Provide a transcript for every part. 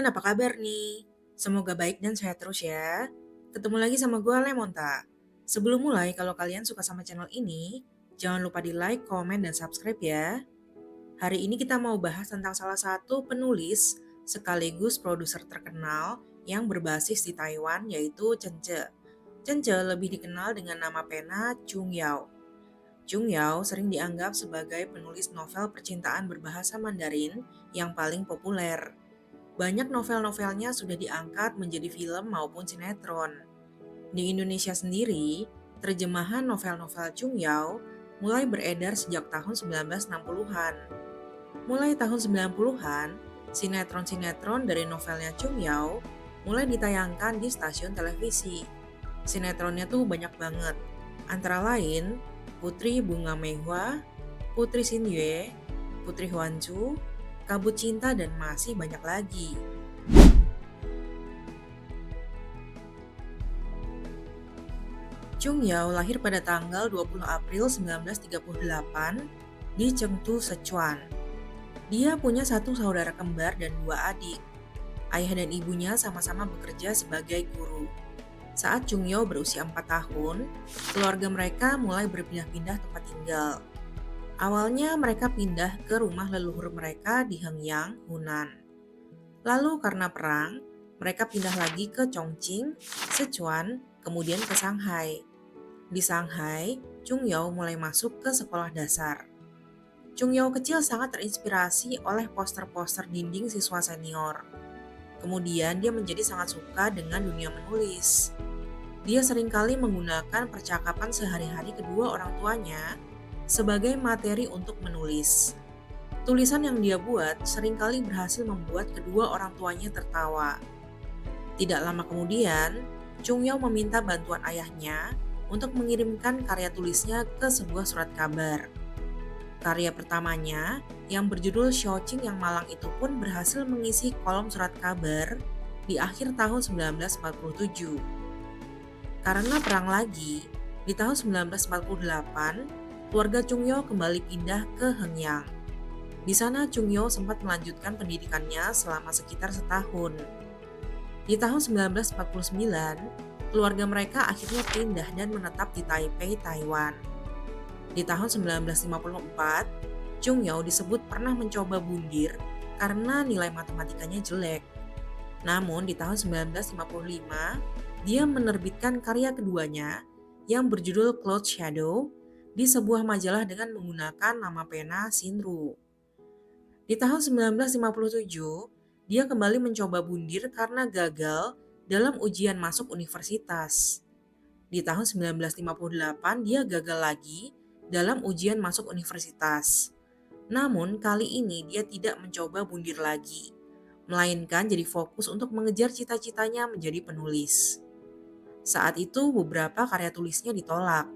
teman-teman, apa kabar nih? Semoga baik dan sehat terus ya. Ketemu lagi sama gue Lemonta. Sebelum mulai, kalau kalian suka sama channel ini, jangan lupa di like, komen, dan subscribe ya. Hari ini kita mau bahas tentang salah satu penulis sekaligus produser terkenal yang berbasis di Taiwan, yaitu Chen Ce. Chen Ce lebih dikenal dengan nama pena Chung Yao. Chung Yao sering dianggap sebagai penulis novel percintaan berbahasa Mandarin yang paling populer. Banyak novel-novelnya sudah diangkat menjadi film maupun sinetron. Di Indonesia sendiri, terjemahan novel-novel Chung Yao mulai beredar sejak tahun 1960-an. Mulai tahun 90-an, sinetron-sinetron dari novelnya Chung Yao mulai ditayangkan di stasiun televisi. Sinetronnya tuh banyak banget, antara lain Putri Bunga Mehwa, Putri Xin Yue, Putri Huanchu, Kabut Cinta, dan masih banyak lagi. Chung Yao lahir pada tanggal 20 April 1938 di Chengdu, Sichuan. Dia punya satu saudara kembar dan dua adik. Ayah dan ibunya sama-sama bekerja sebagai guru. Saat Chung Yao berusia 4 tahun, keluarga mereka mulai berpindah-pindah tempat tinggal. Awalnya mereka pindah ke rumah leluhur mereka di Hengyang, Hunan. Lalu karena perang, mereka pindah lagi ke Chongqing, Sichuan, kemudian ke Shanghai. Di Shanghai, Chung Yao mulai masuk ke sekolah dasar. Chung Yao kecil sangat terinspirasi oleh poster-poster dinding siswa senior. Kemudian dia menjadi sangat suka dengan dunia menulis. Dia seringkali menggunakan percakapan sehari-hari kedua orang tuanya sebagai materi untuk menulis. Tulisan yang dia buat seringkali berhasil membuat kedua orang tuanya tertawa. Tidak lama kemudian, Chung Yao meminta bantuan ayahnya untuk mengirimkan karya tulisnya ke sebuah surat kabar. Karya pertamanya, yang berjudul Xiaoqing yang Malang itu pun berhasil mengisi kolom surat kabar di akhir tahun 1947. Karena perang lagi, di tahun 1948, keluarga Chung Yao kembali pindah ke Hengyang. Di sana Chung Yao sempat melanjutkan pendidikannya selama sekitar setahun. Di tahun 1949, keluarga mereka akhirnya pindah dan menetap di Taipei, Taiwan. Di tahun 1954, Chung Yao disebut pernah mencoba bundir karena nilai matematikanya jelek. Namun di tahun 1955, dia menerbitkan karya keduanya yang berjudul Cloud Shadow di sebuah majalah dengan menggunakan nama pena Xinru. Di tahun 1957, dia kembali mencoba bundir karena gagal dalam ujian masuk universitas. Di tahun 1958, dia gagal lagi dalam ujian masuk universitas. Namun kali ini dia tidak mencoba bundir lagi, melainkan jadi fokus untuk mengejar cita-citanya menjadi penulis. Saat itu beberapa karya tulisnya ditolak.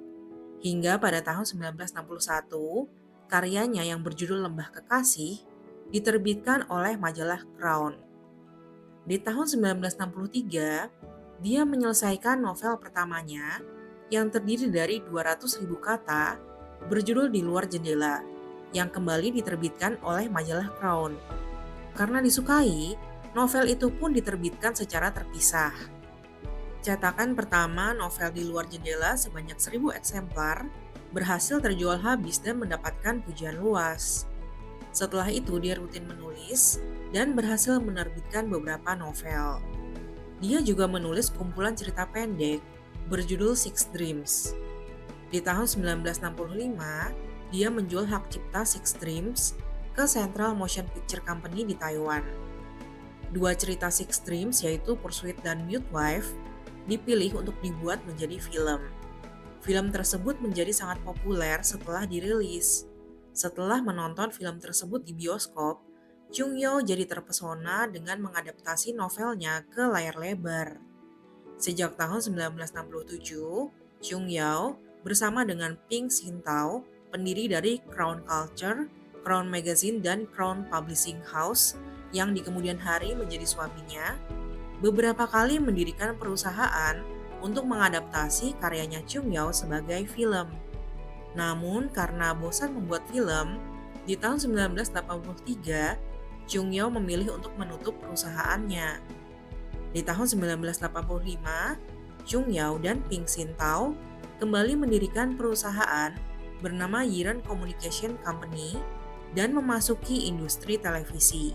Hingga pada tahun 1961, karyanya yang berjudul Lembah Kekasih diterbitkan oleh majalah Crown. Di tahun 1963, dia menyelesaikan novel pertamanya yang terdiri dari 200.000 kata berjudul Di Luar Jendela yang kembali diterbitkan oleh majalah Crown. Karena disukai, novel itu pun diterbitkan secara terpisah. Cetakan pertama novel Di Luar Jendela sebanyak 1.000 eksemplar berhasil terjual habis dan mendapatkan pujian luas. Setelah itu dia rutin menulis dan berhasil menerbitkan beberapa novel. Dia juga menulis kumpulan cerita pendek berjudul Six Dreams. Di tahun 1965, dia menjual hak cipta Six Dreams ke Central Motion Picture Company di Taiwan. Dua cerita Six Dreams yaitu Pursuit dan Mute Wife dipilih untuk dibuat menjadi film. Film tersebut menjadi sangat populer setelah dirilis. Setelah menonton film tersebut di bioskop, Chung Yao jadi terpesona dengan mengadaptasi novelnya ke layar lebar. Sejak tahun 1967, Chung Yao bersama dengan Ping Xintao, pendiri dari Crown Culture, Crown Magazine, dan Crown Publishing House, yang di kemudian hari menjadi suaminya, beberapa kali mendirikan perusahaan untuk mengadaptasi karyanya Chung Yao sebagai film. Namun karena bosan membuat film, di tahun 1983, Chung Yao memilih untuk menutup perusahaannya. Di tahun 1985, Chung Yao dan Ping Xintao kembali mendirikan perusahaan bernama Yiren Communication Company dan memasuki industri televisi.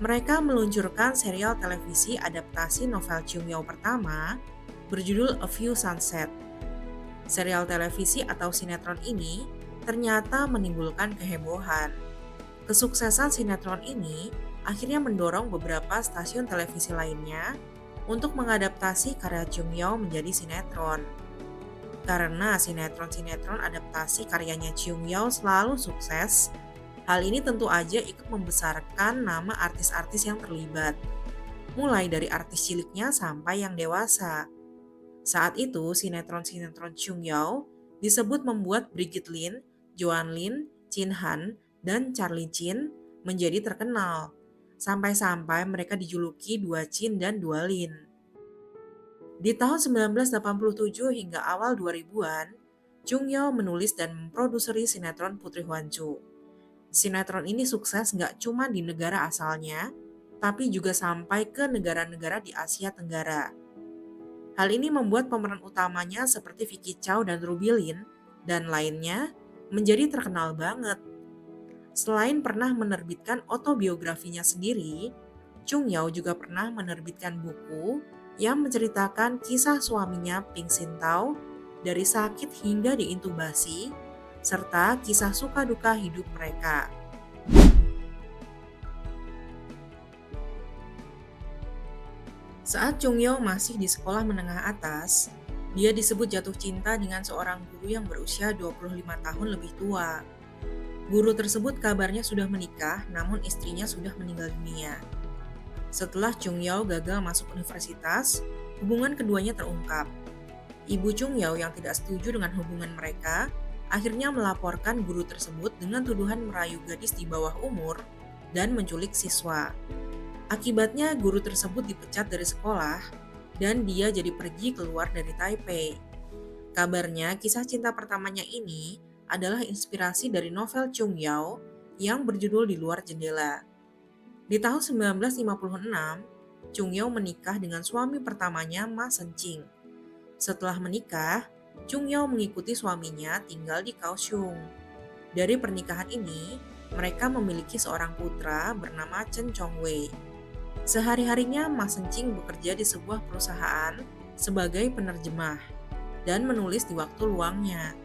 Mereka meluncurkan serial televisi adaptasi novel Chung Yao pertama berjudul A Few Sunset. Serial televisi atau sinetron ini ternyata menimbulkan kehebohan. Kesuksesan sinetron ini akhirnya mendorong beberapa stasiun televisi lainnya untuk mengadaptasi karya Chung Yao menjadi sinetron. Karena sinetron-sinetron adaptasi karyanya Chung Yao selalu sukses, hal ini tentu aja ikut membesarkan nama artis-artis yang terlibat, mulai dari artis ciliknya sampai yang dewasa. Saat itu, sinetron-sinetron Chung Yao disebut membuat Brigitte Lin, Joan Lin, Chin Han, dan Charlie Chin menjadi terkenal, sampai-sampai mereka dijuluki dua Chin dan dua Lin. Di tahun 1987 hingga awal 2000-an, Chung Yao menulis dan memproduseri sinetron Putri Huanchu. Sinetron ini sukses nggak cuma di negara asalnya, tapi juga sampai ke negara-negara di Asia Tenggara. Hal ini membuat pemeran utamanya seperti Vicky Chow dan Ruby Lin dan lainnya menjadi terkenal banget. Selain pernah menerbitkan autobiografinya sendiri, Chung Yao juga pernah menerbitkan buku yang menceritakan kisah suaminya Ping Xintao dari sakit hingga diintubasi, serta kisah suka duka hidup mereka. Saat Chung Yao masih di sekolah menengah atas, dia disebut jatuh cinta dengan seorang guru yang berusia 25 tahun lebih tua. Guru tersebut kabarnya sudah menikah, namun istrinya sudah meninggal dunia. Setelah Chung Yao gagal masuk universitas, hubungan keduanya terungkap. Ibu Chung Yao yang tidak setuju dengan hubungan mereka, akhirnya melaporkan guru tersebut dengan tuduhan merayu gadis di bawah umur dan menculik siswa. Akibatnya guru tersebut dipecat dari sekolah dan dia jadi pergi keluar dari Taipei. Kabarnya kisah cinta pertamanya ini adalah inspirasi dari novel Chung Yao yang berjudul Di Luar Jendela. Di tahun 1956, Chung Yao menikah dengan suami pertamanya Ma Senqing. Setelah menikah, Chung Yao mengikuti suaminya tinggal di Kaohsiung. Dari pernikahan ini, mereka memiliki seorang putra bernama Chen Chongwei. Sehari-harinya Ma Senqing bekerja di sebuah perusahaan sebagai penerjemah dan menulis di waktu luangnya.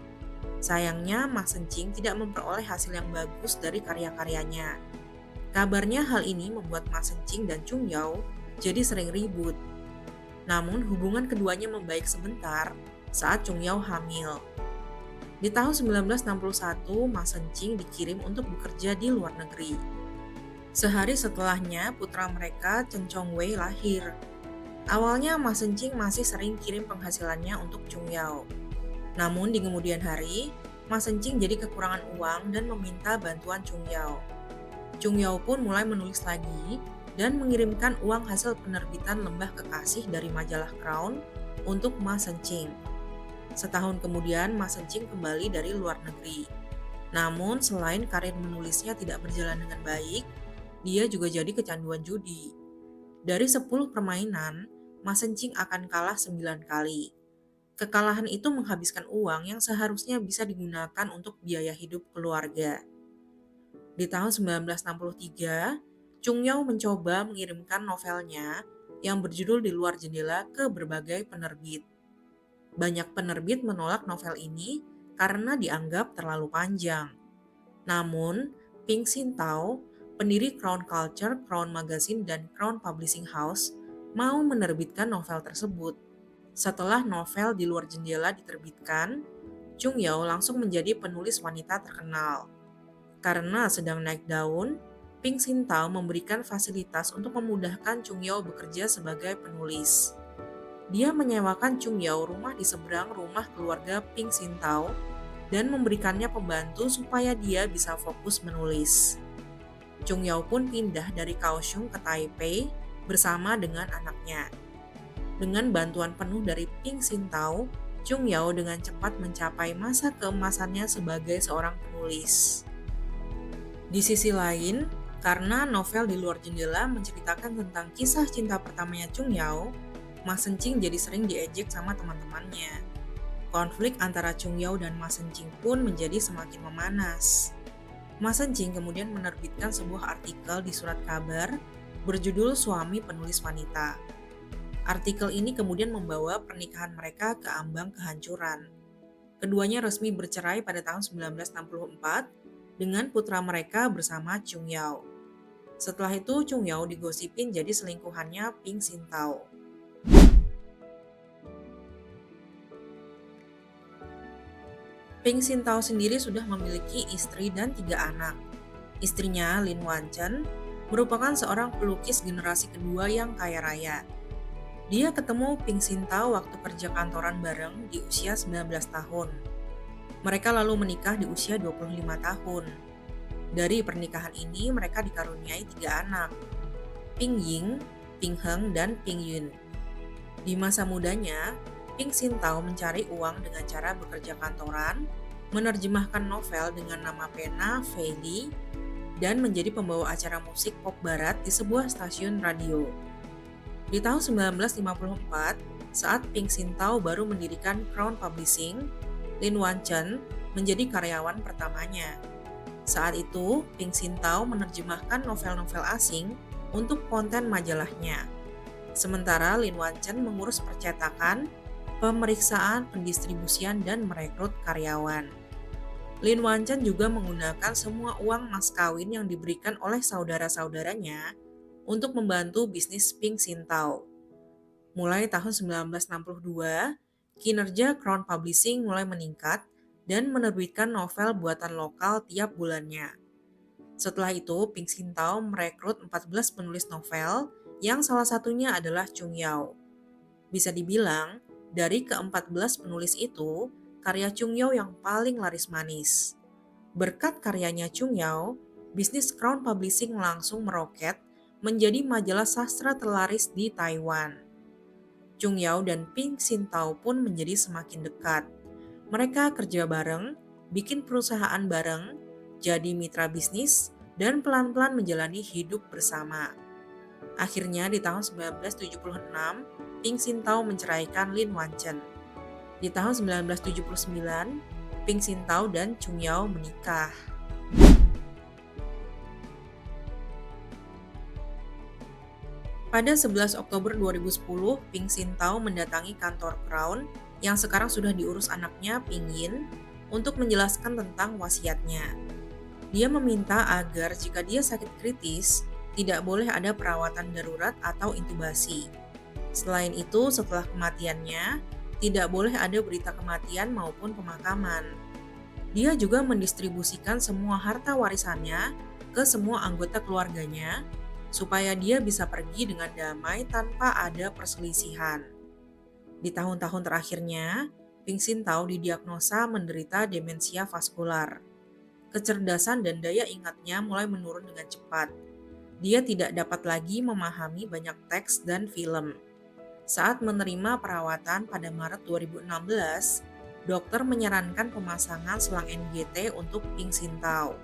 Sayangnya, Ma Senqing tidak memperoleh hasil yang bagus dari karya-karyanya. Kabarnya hal ini membuat Ma Senqing dan Chung Yao jadi sering ribut. Namun hubungan keduanya membaik sebentar saat Chung Yao hamil. Di tahun 1961, Ma Senqing dikirim untuk bekerja di luar negeri. Sehari setelahnya, putra mereka Chen Chongwei lahir. Awalnya Ma Senqing masih sering kirim penghasilannya untuk Chung Yao. Namun di kemudian hari, Ma Senqing jadi kekurangan uang dan meminta bantuan Chung Yao. Chung Yao pun mulai menulis lagi dan mengirimkan uang hasil penerbitan Lembah Kekasih dari majalah Crown untuk Ma Senqing. Setahun kemudian, Ma Senqing kembali dari luar negeri. Namun selain karir menulisnya tidak berjalan dengan baik, dia juga jadi kecanduan judi. Dari 10 permainan, Ma Senqing akan kalah 9 kali. Kekalahan itu menghabiskan uang yang seharusnya bisa digunakan untuk biaya hidup keluarga. Di tahun 1963, Chung Yao mencoba mengirimkan novelnya yang berjudul Di Luar Jendela ke berbagai penerbit. Banyak penerbit menolak novel ini karena dianggap terlalu panjang. Namun, Ping Xintao, pendiri Crown Culture, Crown Magazine, dan Crown Publishing House, mau menerbitkan novel tersebut. Setelah novel Di Luar Jendela diterbitkan, Chung Yao langsung menjadi penulis wanita terkenal. Karena sedang naik daun, Ping Xintao memberikan fasilitas untuk memudahkan Chung Yao bekerja sebagai penulis. Dia menyewakan Chung Yao rumah di seberang rumah keluarga Ping Xintao dan memberikannya pembantu supaya dia bisa fokus menulis. Chung Yao pun pindah dari Kaohsiung ke Taipei bersama dengan anaknya. Dengan bantuan penuh dari Ping Xintao, Chung Yao dengan cepat mencapai masa keemasannya sebagai seorang penulis. Di sisi lain, Karena novel Di Luar Jendela menceritakan tentang kisah cinta pertamanya Chung Yao, Ma Sencing jadi sering diejek sama teman-temannya. Konflik antara Chung Yao dan Ma Sencing pun menjadi semakin memanas. Ma Sencing kemudian menerbitkan sebuah artikel di surat kabar berjudul Suami Penulis Wanita. Artikel ini kemudian membawa pernikahan mereka ke ambang kehancuran. Keduanya resmi bercerai pada tahun 1964 dengan putra mereka bersama Chung Yao. Setelah itu Chung Yao digosipin jadi selingkuhannya Ping Xintao. Ping Xintao sendiri sudah memiliki istri dan 3 anak. Istrinya, Lin Wanchen, merupakan seorang pelukis generasi kedua yang kaya raya. Dia ketemu Ping Xintao waktu kerja kantoran bareng di usia 19 tahun. Mereka lalu menikah di usia 25 tahun. Dari pernikahan ini mereka dikaruniai 3 anak, Ping Ying, Ping Heng, dan Ping Yun. Di masa mudanya, Ping Xintao mencari uang dengan cara bekerja kantoran, menerjemahkan novel dengan nama pena Fei Li, dan menjadi pembawa acara musik pop barat di sebuah stasiun radio. Di tahun 1954, saat Ping Xintao baru mendirikan Crown Publishing, Lin Wanchen menjadi karyawan pertamanya. Saat itu, Ping Xintao menerjemahkan novel-novel asing untuk konten majalahnya. Sementara Lin Wanchen mengurus percetakan, pemeriksaan, pendistribusian, dan merekrut karyawan. Lin Wanchen juga menggunakan semua uang mas kawin yang diberikan oleh saudara-saudaranya untuk membantu bisnis Ping Xintao. Mulai tahun 1962, kinerja Crown Publishing mulai meningkat dan menerbitkan novel buatan lokal tiap bulannya. Setelah itu, Ping Xintao merekrut 14 penulis novel yang salah satunya adalah Chung Yao. Bisa dibilang, dari ke-14 penulis itu, karya Chung Yao yang paling laris manis. Berkat karyanya Chung Yao, bisnis Crown Publishing langsung meroket menjadi majalah sastra terlaris di Taiwan. Chung Yao dan Ping Xintao pun menjadi semakin dekat. Mereka kerja bareng, bikin perusahaan bareng, jadi mitra bisnis, dan pelan-pelan menjalani hidup bersama. Akhirnya di tahun 1976, Ping Xintao menceraikan Lin Wanchen. Di tahun 1979, Ping Xintao dan Chung Yao menikah. Pada 11 Oktober 2010, Ping Xintao mendatangi kantor Crown yang sekarang sudah diurus anaknya Ping Yin untuk menjelaskan tentang wasiatnya. Dia meminta agar jika dia sakit kritis, tidak boleh ada perawatan darurat atau intubasi. Selain itu, setelah kematiannya, tidak boleh ada berita kematian maupun pemakaman. Dia juga mendistribusikan semua harta warisannya ke semua anggota keluarganya, supaya dia bisa pergi dengan damai tanpa ada perselisihan. Di tahun-tahun terakhirnya, Ping Xintao didiagnosa menderita demensia vaskular. Kecerdasan dan daya ingatnya mulai menurun dengan cepat. Dia tidak dapat lagi memahami banyak teks dan film. Saat menerima perawatan pada Maret 2016, dokter menyarankan pemasangan selang NGT untuk Ping Xintao.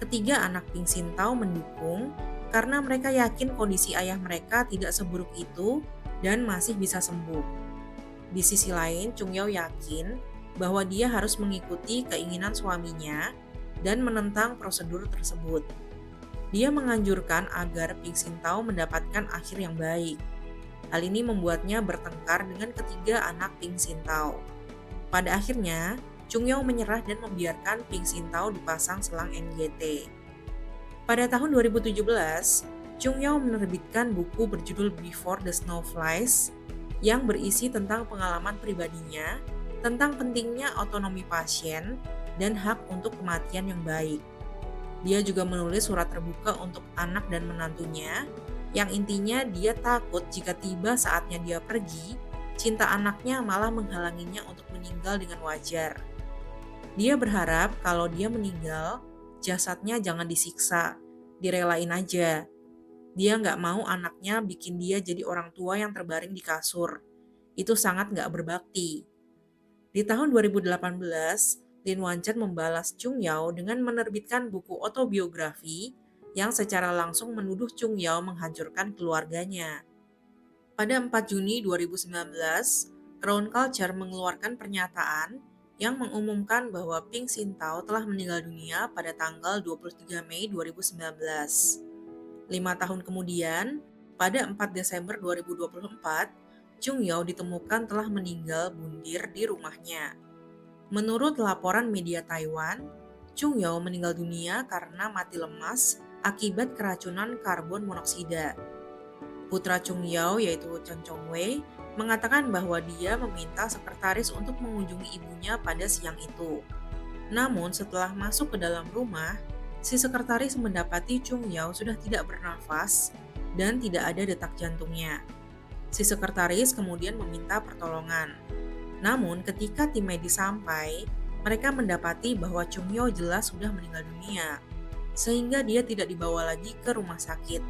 Ketiga anak Ping Xintao mendukung karena mereka yakin kondisi ayah mereka tidak seburuk itu dan masih bisa sembuh. Di sisi lain, Chung Yao yakin bahwa dia harus mengikuti keinginan suaminya dan menentang prosedur tersebut. Dia menganjurkan agar Ping Xintao mendapatkan akhir yang baik. Hal ini membuatnya bertengkar dengan ketiga anak Ping Xintao. Pada akhirnya, Chung Yao menyerah dan membiarkan Ping Xintao dipasang selang NGT. Pada tahun 2017, Chung Yao menerbitkan buku berjudul Before the Snow Flies yang berisi tentang pengalaman pribadinya, tentang pentingnya otonomi pasien, dan hak untuk kematian yang baik. Dia juga menulis surat terbuka untuk anak dan menantunya, yang intinya dia takut jika tiba saatnya dia pergi, cinta anaknya malah menghalanginya untuk meninggal dengan wajar. Dia berharap kalau dia meninggal, jasadnya jangan disiksa, direlain aja. Dia nggak mau anaknya bikin dia jadi orang tua yang terbaring di kasur. Itu sangat nggak berbakti. Di tahun 2018, Lin Wanchen membalas Chung Yao dengan menerbitkan buku autobiografi yang secara langsung menuduh Chung Yao menghancurkan keluarganya. Pada 4 Juni 2019, Crown Culture mengeluarkan pernyataan yang mengumumkan bahwa Ping Xintao telah meninggal dunia pada tanggal 23 Mei 2019. 5 tahun kemudian, pada 4 Desember 2024, Chung Yao ditemukan telah meninggal bundir di rumahnya. Menurut laporan media Taiwan, Chung Yao meninggal dunia karena mati lemas akibat keracunan karbon monoksida. Putra Chung Yao yaitu Chen Chongwei mengatakan bahwa dia meminta sekretaris untuk mengunjungi ibunya pada siang itu. Namun setelah masuk ke dalam rumah, si sekretaris mendapati Chung Yao sudah tidak bernafas dan tidak ada detak jantungnya. Si sekretaris kemudian meminta pertolongan. Namun ketika tim medis sampai, mereka mendapati bahwa Chung Yao jelas sudah meninggal dunia, sehingga dia tidak dibawa lagi ke rumah sakit.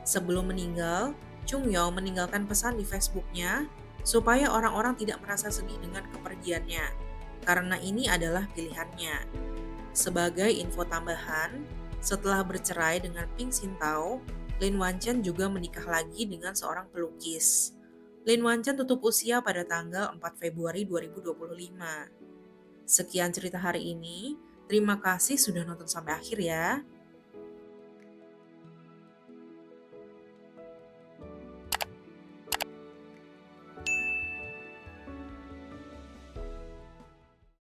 Sebelum meninggal, Chung Yao meninggalkan pesan di Facebook-nya supaya orang-orang tidak merasa sedih dengan kepergiannya, karena ini adalah pilihannya. Sebagai info tambahan, setelah bercerai dengan Ping Xintao, Lin Wanchen juga menikah lagi dengan seorang pelukis. Lin Wanchen tutup usia pada tanggal 4 Februari 2025. Sekian cerita hari ini. Terima kasih sudah nonton sampai akhir ya.